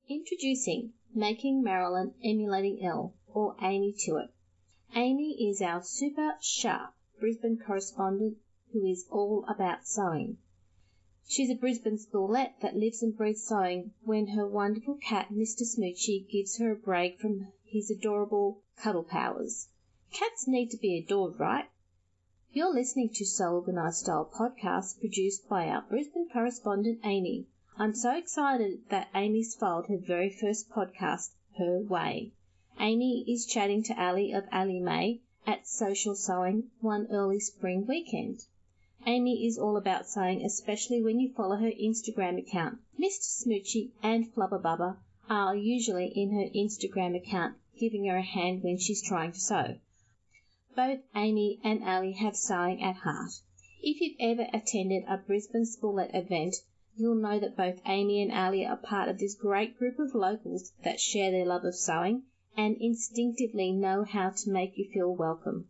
Introducing Making Marilyn Emulating Elle, or Amy Tuitt. Amy is our super sharp Brisbane correspondent who is all about sewing. She's a Brisbane spoolette that lives and breathes sewing when her wonderful cat, Mr. Smoochie, gives her a break from his adorable cuddle powers. Cats need to be adored, right? You're listening to Sew Organised Style podcast produced by our Brisbane correspondent, Amy. I'm so excited that Amy's filed her very first podcast her way. Amy is chatting to Ali of Ali May at Social Sewing one early spring weekend. Amy is all about sewing, especially when you follow her Instagram account. Mr. Smoochie and Flubber Bubba are usually in her Instagram account, giving her a hand when she's trying to sew. Both Amy and Ali have sewing at heart. If you've ever attended a Brisbane spoolette event, you'll know that both Amy and Ali are part of this great group of locals that share their love of sewing and instinctively know how to make you feel welcome.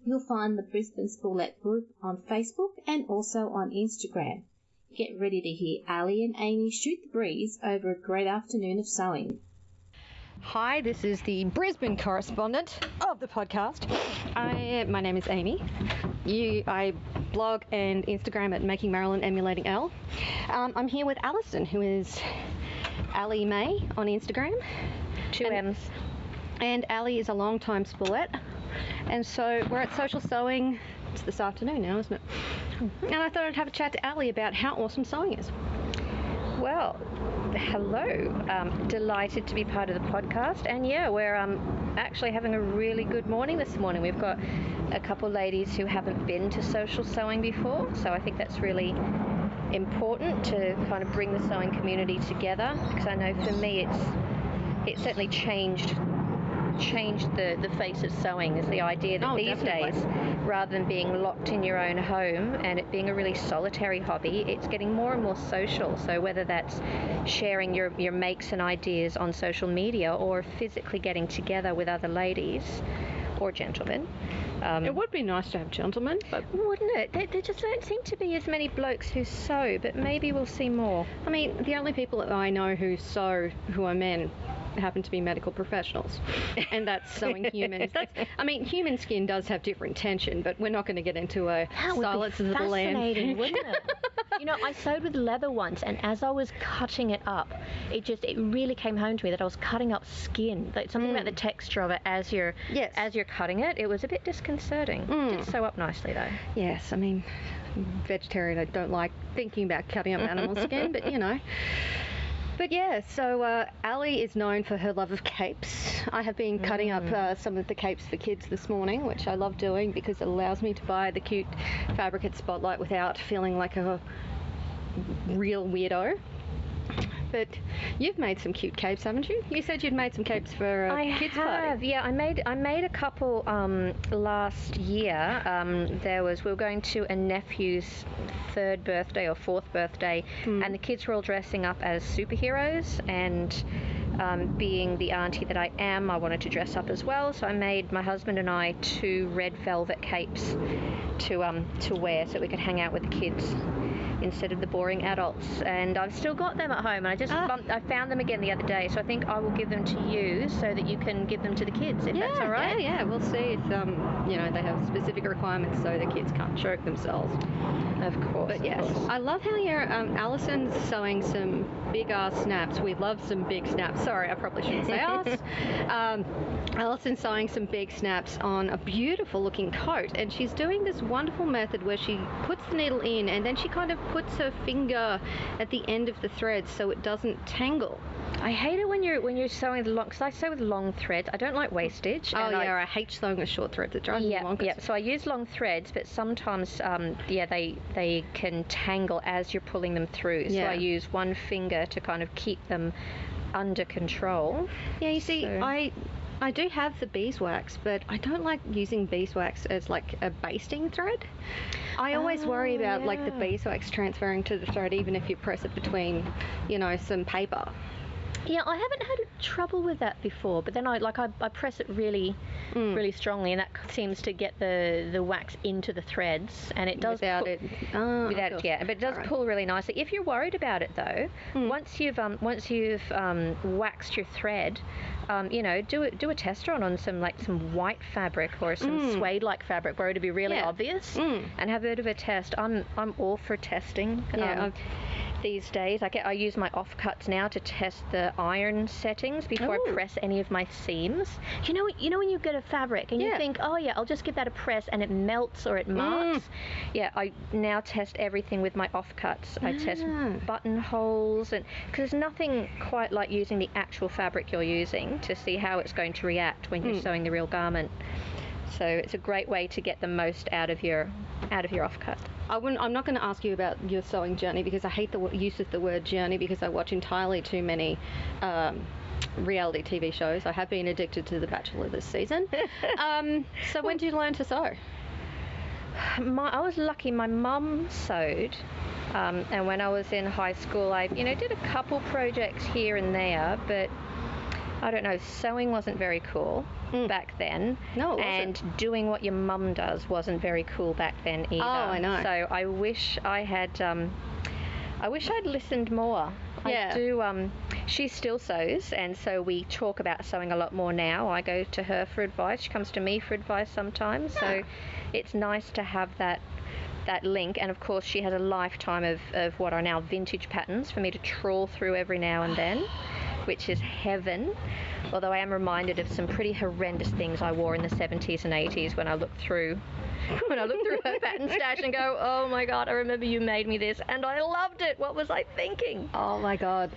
You'll find the Brisbane Spoolette group on Facebook and also on Instagram. Get ready to hear Ali and Amy shoot the breeze over a great afternoon of sewing. Hi, this is the Brisbane correspondent of the podcast. My name is Amy. I blog and Instagram at Making Marilyn Emulating Elle. I'm here with Alison, who is Ali May on Instagram. Two M's. And Ali is a long-time spoolette. And so we're at Social Sewing. It's this afternoon now, isn't it? And I thought I'd have a chat to Ali about how awesome sewing is. Well, hello. Delighted to be part of the podcast. And yeah, we're actually having a really good morning this morning. We've got a couple ladies who haven't been to Social Sewing before, so I think that's really important to kind of bring the sewing community together, because I know for me it certainly changed the face of sewing, is the idea that these days, rather than being locked in your own home and it being a really solitary hobby, it's getting more and more social. So whether that's sharing your makes and ideas on social media or physically getting together with other ladies or gentlemen. It would be nice to have gentlemen, but wouldn't it? There just don't seem to be as many blokes who sew, but maybe we'll see more. I mean, the only people that I know who sew who are men happen to be medical professionals, and that's sewing humans. Human skin does have different tension, but we're not going to get into a silence of the land. Fascinating, wouldn't it? You know, I sewed with leather once, and as I was cutting it up, it really came home to me that I was cutting up skin. Like something about the texture of it as you're cutting it. It was a bit disconcerting. It did sew up nicely though. Yes, I mean, vegetarian. I don't like thinking about cutting up animal skin, but you know. But yeah, so Ali is known for her love of capes. I have been cutting up some of the capes for kids this morning, which I love doing because it allows me to buy the cute fabric at Spotlight without feeling like a real weirdo. But you've made some cute capes, haven't you? You said you'd made some capes for a kids' party. Yeah, I made a couple last year. We were going to a nephew's third birthday or fourth birthday, and the kids were all dressing up as superheroes, and being the auntie that I am, I wanted to dress up as well, so I made my husband and I 2 red velvet capes to wear so we could hang out with the kids instead of the boring adults. And I've still got them at home, and I found them again the other day, so I think I will give them to you so that you can give them to the kids, if that's all right. Yeah, we'll see if they have specific requirements so the kids can't choke themselves. Of course. But yes, I love how you're Alison's sewing some big ass snaps. We love some big snaps. Sorry, I probably shouldn't say us. Alison's sewing some big snaps on a beautiful looking coat, and she's doing this wonderful method where she puts the needle in and then she kind of puts her finger at the end of the thread so it doesn't tangle. I hate it when you're sewing with long, because I sew with long threads. I don't like wastage. I hate sewing with short threads. It drives me bonkers. Yeah, so I use long threads, but sometimes they can tangle as you're pulling them through. So I use one finger to kind of keep them under control. Yeah, you see, so I do have the beeswax, but I don't like using beeswax as like a basting thread. I always worry about like the beeswax transferring to the thread, even if you press it between, some paper. Yeah, I haven't had trouble with that before, but then I press it really strongly, and that seems to get the wax into the threads, and it does without it. Yeah, but it does pull really nicely. If you're worried about it though, once you've waxed your thread, do a test run on some white fabric or some suede-like fabric where it'd be really obvious, and have a bit of a test. I'm all for testing. Yeah. These days, I use my offcuts now to test the iron settings before I press any of my seams. You know when you get a fabric and you think, oh yeah, I'll just give that a press and it melts or it marks. Yeah, I now test everything with my offcuts. I test buttonholes, and because there's nothing quite like using the actual fabric you're using to see how it's going to react when you're sewing the real garment. So it's a great way to get the most out of your offcut. I'm not going to ask you about your sewing journey because I hate the use of the word journey because I watch entirely too many reality TV shows. I have been addicted to The Bachelor this season. So when did you learn to sew? I was lucky. My mum sewed, and when I was in high school, I did a couple projects here and there, but I don't know, sewing wasn't very cool back then. No, it wasn't. And doing what your mum does wasn't very cool back then either. Oh, I know. So I wish I had, I'd listened more. Yeah. I do, she still sews, and so we talk about sewing a lot more now. I go to her for advice. She comes to me for advice sometimes. Yeah. So it's nice to have that link, and of course she has a lifetime of what are now vintage patterns for me to trawl through every now and then, which is heaven. Although I am reminded of some pretty horrendous things I wore in the 70s and 80s when I look through her pattern stash and go, oh my God, I remember you made me this and I loved it. What was I thinking? Oh my God.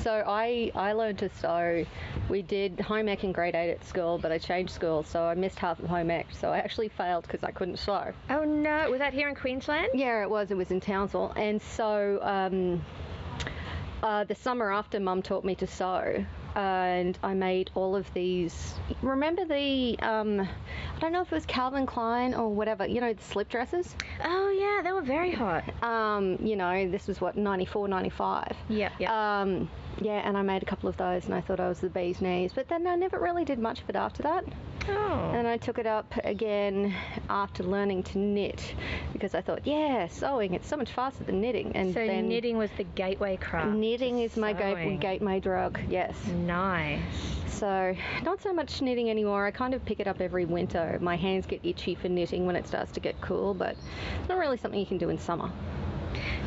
So I learned to sew. We did home ec in grade 8 at school, but I changed school, so I missed half of home ec. So I actually failed because I couldn't sew. Oh no, was that here in Queensland? Yeah, it was in Townsville. And so the summer after, Mum taught me to sew, and I made all of these. Remember the I don't know if it was Calvin Klein or whatever, the slip dresses? Oh yeah, they were very hot. This was what, 94, 95. Yeah. Yeah, and I made a couple of those, and I thought I was the bee's knees, but then I never really did much of it after that. Oh. And I took it up again after learning to knit, because I thought, sewing, it's so much faster than knitting. And so then knitting was the gateway craft. Knitting is my gateway drug, yes. Nice. So not so much knitting anymore. I kind of pick it up every winter. My hands get itchy for knitting when it starts to get cool, but it's not really something you can do in summer.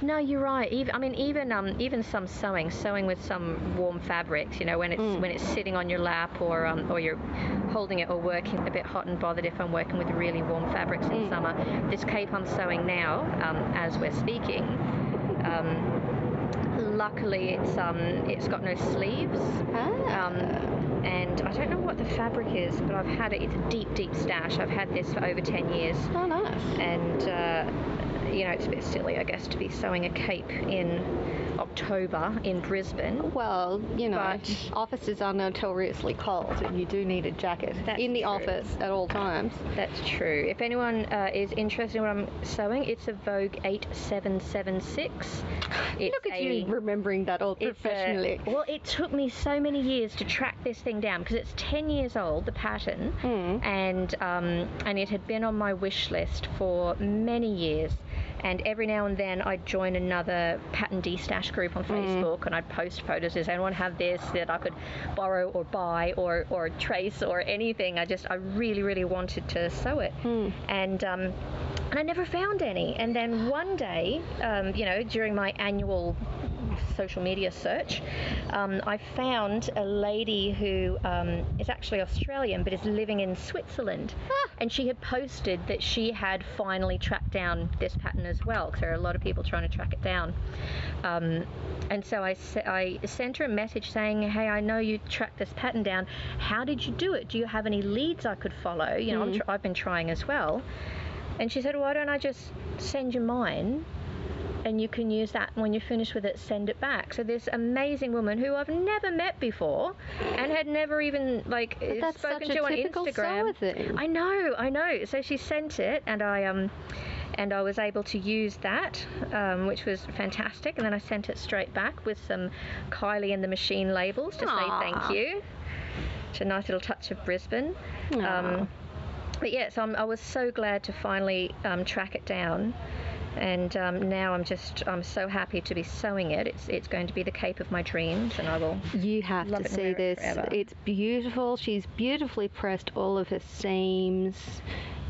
No, you're right. Even some sewing with some warm fabrics. When it's sitting on your lap, or you're holding it, or working a bit hot and bothered. If I'm working with really warm fabrics in summer, this cape I'm sewing now, as we're speaking, luckily it's got no sleeves. And I don't know what the fabric is, but I've had it. It's a deep stash. I've had this for over 10 years. Oh, nice. And it's a bit silly, I guess, to be sewing a cape in October in Brisbane. Well, but offices are notoriously cold, and you do need a jacket in the office at all times. That's true. If anyone is interested in what I'm sewing, it's a Vogue 8776. Look at you remembering that all professionally. Well, it took me so many years to track this thing down, because it's 10 years old, the pattern, and it had been on my wish list for many years. And every now and then I'd join another pattern de-stash group on Facebook, and I'd post photos. Does anyone have this that I could borrow or buy or trace or anything? I really, really wanted to sew it. And I never found any. And then one day, during my annual social media search, I found a lady who is actually Australian but is living in Switzerland. And she had posted that she had finally tracked down this pattern as well, because there are a lot of people trying to track it down. And so I sent her a message saying, hey, I know you tracked this pattern down. How did you do it? Do you have any leads I could follow? I've been trying as well. And she said, why don't I just send you mine? And you can use that when you're finished with it, send it back. So this amazing woman who I've never met before and had never even spoken to on Instagram. Thing. I know. So she sent it, and I and I was able to use that, which was fantastic. And then I sent it straight back with some Kylie and the Machine labels to say thank you. It's a nice little touch of Brisbane. But yes, I was so glad to finally track it down. And now I'm so happy to be sewing it. It's going to be the cape of my dreams, and I will. You have to see this. It's beautiful. She's beautifully pressed all of her seams.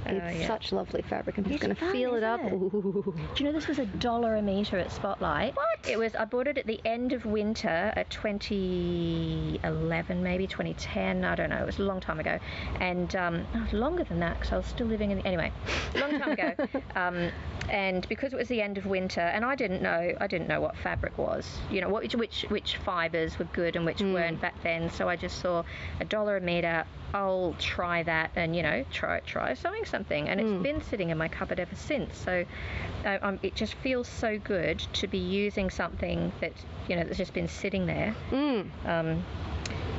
It's such lovely fabric. I'm just going to feel it up. Do you know this was $1 a metre at Spotlight? What? I bought it at the end of winter at 2011, maybe 2010. I don't know. It was a long time ago, and longer than that because I was still living in. Anyway, a long time ago. And because it was the end of winter, and I didn't know what fabric was. You know which fibres were good and which weren't back then. So I just saw $1 a metre. I'll try that and, try sewing something. And it's been sitting in my cupboard ever since. So it just feels so good to be using something that, that's just been sitting there.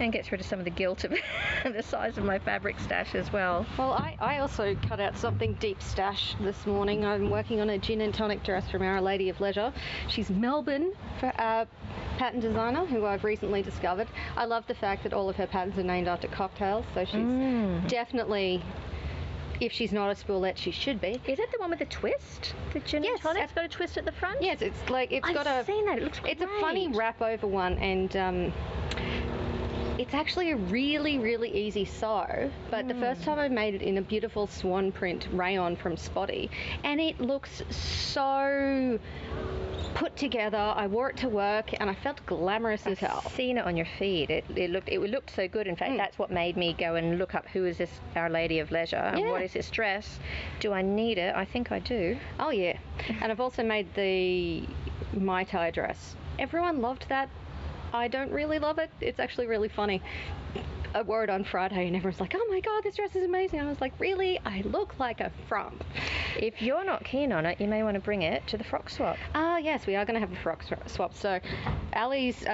And gets rid of some of the guilt of the size of my fabric stash as well. Well, I also cut out something deep stash this morning. I'm working on a gin and tonic dress from Our Lady of Leisure. She's Melbourne pattern designer who I've recently discovered. I love the fact that all of her patterns are named after cocktails, so she's definitely, if she's not a spoolette, she should be. Is it the one with the twist? The gin and tonic? It's got a twist at the front? Yes, I've seen that. It looks great. It's a funny wrap over one, and it's actually a really, really easy sew, but the first time I made it in a beautiful swan print rayon from Spotty, and it looks so put together. I wore it to work and I felt glamorous as hell. I've seen it on your feed. It looked so good. In fact, that's what made me go and look up who is this Our Lady of Leisure and what is this dress. Do I need it? I think I do. Oh yeah. And I've also made the Mai Tai dress. Everyone loved that. I don't really love it. It's actually really funny. I wore it on Friday and everyone's like, oh my god, this dress is amazing. I was like, really? I look like a frump. If you're not keen on it, you may want to bring it to the frock swap. Yes, we are going to have a frock swap. So Ali's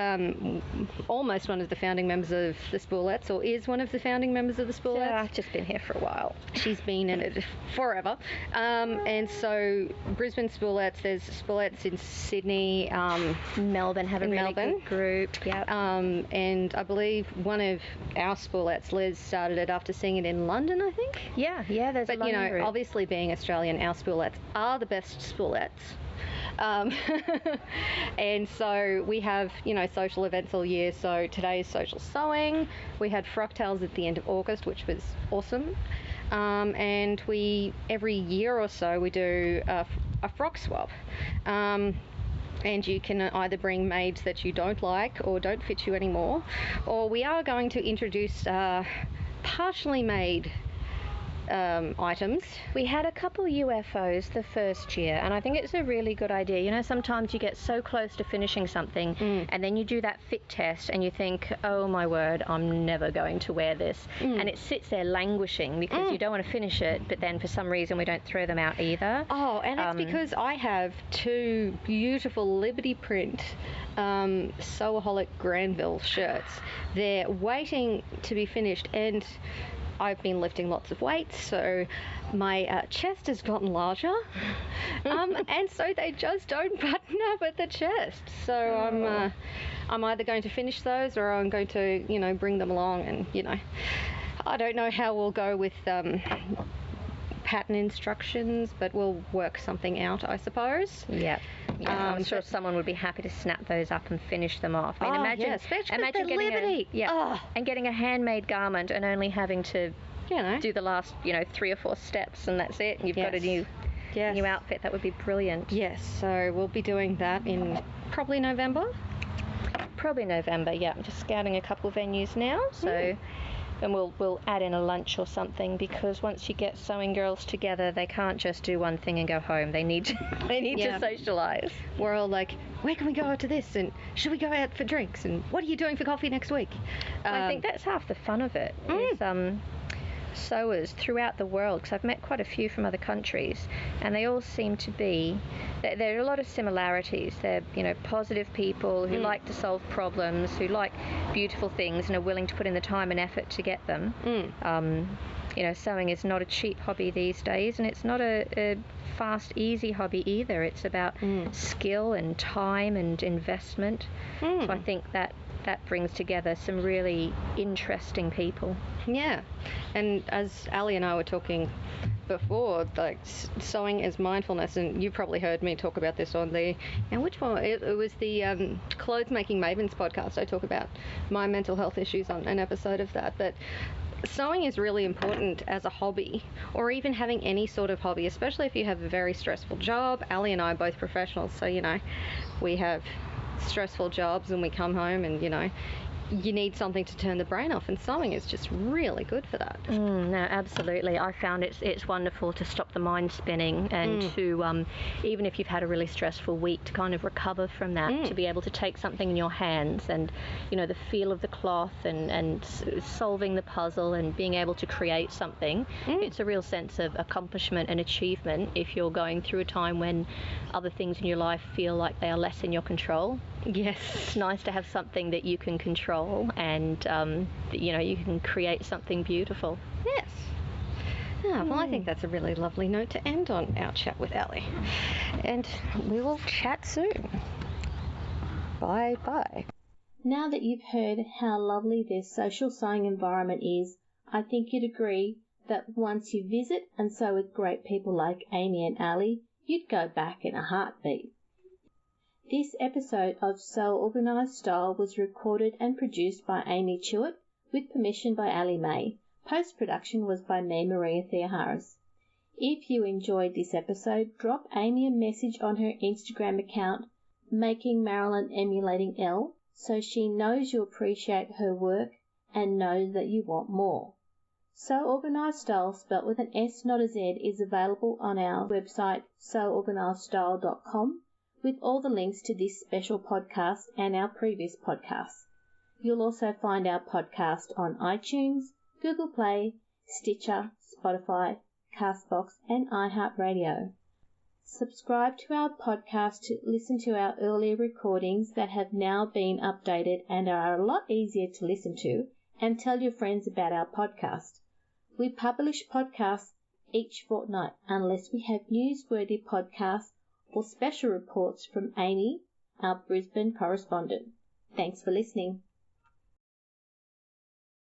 almost one of the founding members of the Spoolettes, or is one of the founding members of the Spoolettes. Yeah, I've just been here for a while. She's been in it forever. And so Brisbane Spoolettes, there's Spoolettes in Sydney. Melbourne have a really good group. Yep. And I believe one of our Spoolettes, Liz, started it after seeing it in London, I think. Yeah, there's a London group. Obviously being Australian, our Spoolettes are the best Spoolettes. And so we have, social events all year. So today is social sewing. We had Frocktails at the end of August, which was awesome. And every year or so, we do a frock swap. And you can either bring maids that you don't like or don't fit you anymore, or we are going to introduce partially made items. We had a couple UFOs the first year, and I think it's a really good idea. Sometimes you get so close to finishing something and then you do that fit test and you think, oh my word, I'm never going to wear this. And it sits there languishing because you don't want to finish it, but then for some reason we don't throw them out either. Oh, and it's because I have two beautiful Liberty print Sewaholic Granville shirts. They're waiting to be finished, and I've been lifting lots of weights, so my chest has gotten larger, and so they just don't button up at the chest. So I'm either going to finish those or I'm going to, bring them along, and I don't know how we'll go with pattern instructions, but we'll work something out, I suppose. Yeah, I'm sure someone would be happy to snap those up and finish them off. I mean, imagine getting a handmade garment and only having to do the last 3 or 4 steps, and that's it, and you've got a new outfit. That would be brilliant. Yes, so we'll be doing that in probably November. Yeah. I'm just scouting a couple venues now, so and we'll add in a lunch or something, because once you get sewing girls together, they can't just do one thing and go home. They need to socialise. We're all like, where can we go out to this, and should we go out for drinks, and what are you doing for coffee next week? I think that's half the fun of it. Is sewers throughout the world, because I've met quite a few from other countries, and they all seem to be, there are a lot of similarities. They're positive people who like to solve problems, who like beautiful things and are willing to put in the time and effort to get them. sewing is not a cheap hobby these days, and it's not a fast, easy hobby either. It's about skill and time and investment. So I think that brings together some really interesting people. Yeah, and as Ali and I were talking before, like sewing is mindfulness, and you probably heard me talk about this on the, and which one? It was the Clothes Making Mavens podcast. I talk about my mental health issues on an episode of that, but sewing is really important as a hobby, or even having any sort of hobby, especially if you have a very stressful job. Ali and I are both professionals, so we have stressful jobs and we come home and you need something to turn the brain off, and sewing is just really good for that. No, absolutely. I found it's wonderful to stop the mind spinning and to, even if you've had a really stressful week, to kind of recover from that, to be able to take something in your hands and, the feel of the cloth and solving the puzzle and being able to create something. It's a real sense of accomplishment and achievement if you're going through a time when other things in your life feel like they are less in your control. Yes. It's nice to have something that you can control and, you can create something beautiful. Yes. Well, I think that's a really lovely note to end on our chat with Ali. And we will chat soon. Bye-bye. Now that you've heard how lovely this social sewing environment is, I think you'd agree that once you visit and sew with great people like Amy and Ali, you'd go back in a heartbeat. This episode of Sew Organised Style was recorded and produced by Amy Chewett with permission by Ali May. Post-production was by me, Maria Theoharis. If you enjoyed this episode, drop Amy a message on her Instagram account, Making Marilyn Emulating L, so she knows you appreciate her work and knows that you want more. Sew Organised Style, spelt with an S, not a Z, is available on our website, seworganisedstyle.com, with all the links to this special podcast and our previous podcasts. You'll also find our podcast on iTunes, Google Play, Stitcher, Spotify, Castbox, and iHeartRadio. Subscribe to our podcast to listen to our earlier recordings that have now been updated and are a lot easier to listen to, and tell your friends about our podcast. We publish podcasts each fortnight unless we have newsworthy podcasts or special reports from Amy, our Brisbane correspondent. Thanks for listening.